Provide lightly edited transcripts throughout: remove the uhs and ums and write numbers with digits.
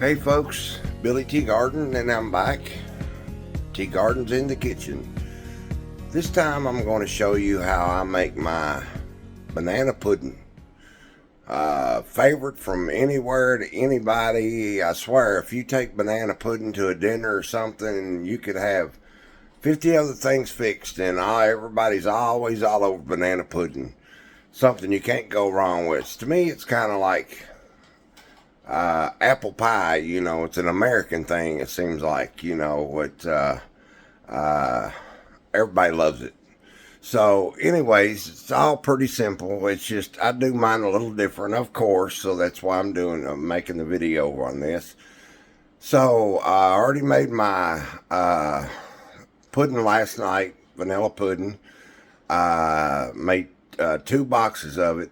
Hey folks, Billy T. Garden, and I'm back. T. Garden's in the kitchen. This time I'm going to show you how I make my banana pudding. Favorite from anywhere to anybody. I swear, if you take banana pudding to a dinner or something, you could have 50 other things fixed, and everybody's always all over banana pudding. Something you can't go wrong with. To me, it's kind of like apple pie. You know, it's an American thing, it seems like. You know, everybody loves it. So anyways, it's all pretty simple. It's just I do mine a little different, of course, so that's why I'm making the video on this. So I already made my pudding last night, vanilla pudding. Made 2 boxes of it.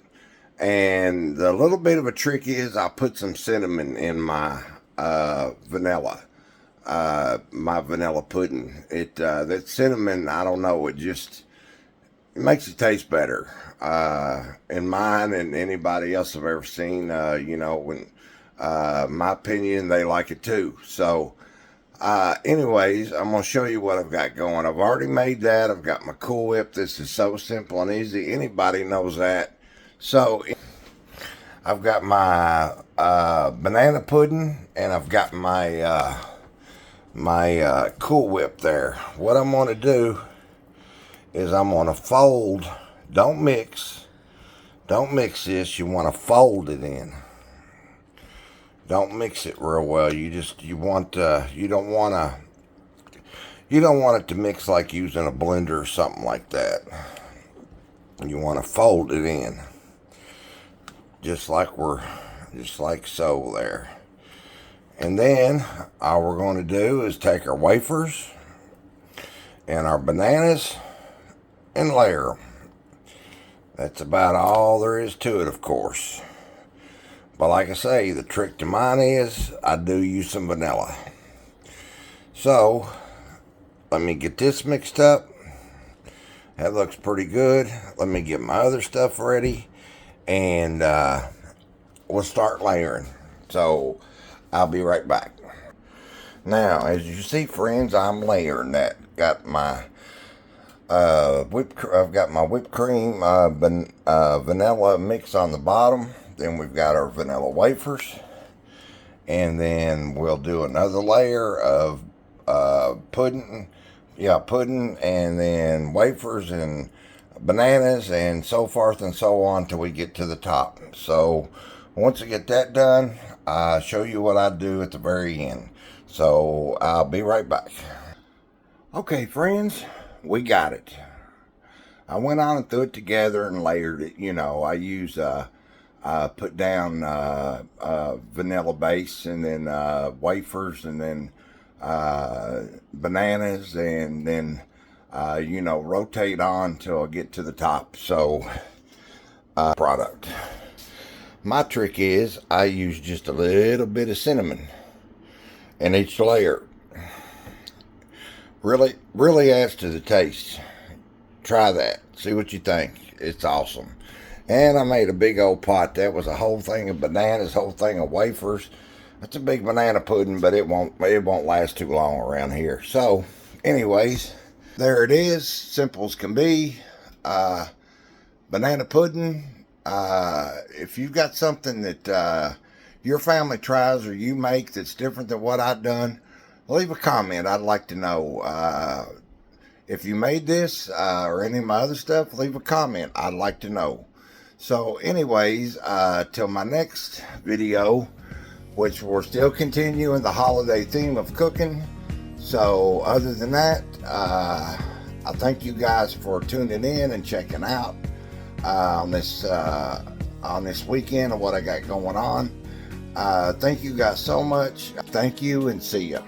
And the little bit of a trick is I put some cinnamon in my vanilla pudding. That cinnamon, I don't know, it makes it taste better. In mine and anybody else I've ever seen, you know, when my opinion, they like it too. So anyways, I'm going to show you what I've got going. I've already made that. I've got my Cool Whip. This is so simple and easy. Anybody knows that. So I've got my banana pudding, and I've got my Cool Whip there. What I'm going to do is I'm going to fold. Don't mix this. You want to fold it in. Don't mix it real well. You don't want it to mix like using a blender or something like that. You want to fold it in. Just like so there. And then all we're going to do is take our wafers and our bananas and layer them. That's about all there is to it, of course. But like I say, the trick to mine is I do use some vanilla. So let me get this mixed up. That looks pretty good. Let me get my other stuff ready, and we'll start layering. So I'll be right back. Now, as you see, friends, I'm layering that. Got my I've got my whipped cream vanilla mix on the bottom. Then we've got our vanilla wafers, and then we'll do another layer of pudding, and then wafers and bananas, and so forth and so on till we get to the top. So once I get that done, I'll show you what I do at the very end. So I'll be right back. Okay, friends, we got it. I went on and threw it together and layered it. You know, I use put down vanilla base, and then wafers, and then bananas, and then you know, rotate on till I get to the top. So product. My trick is I use just a little bit of cinnamon in each layer. Really adds to the taste. Try that. See what you think. It's awesome. And I made a big old pot. That was a whole thing of bananas, whole thing of wafers. That's a big banana pudding, but it won't last too long around here. So, anyways, there it is. Simple as can be. Banana pudding. If you've got something that your family tries or you make that's different than what I've done, leave a comment. I'd like to know. If you made this or any of my other stuff, leave a comment. I'd like to know. So anyways, till my next video, which we're still continuing the holiday theme of cooking. So other than that, I thank you guys for tuning in and checking out on this weekend of what I got going on. Thank you guys so much. Thank you, and see ya.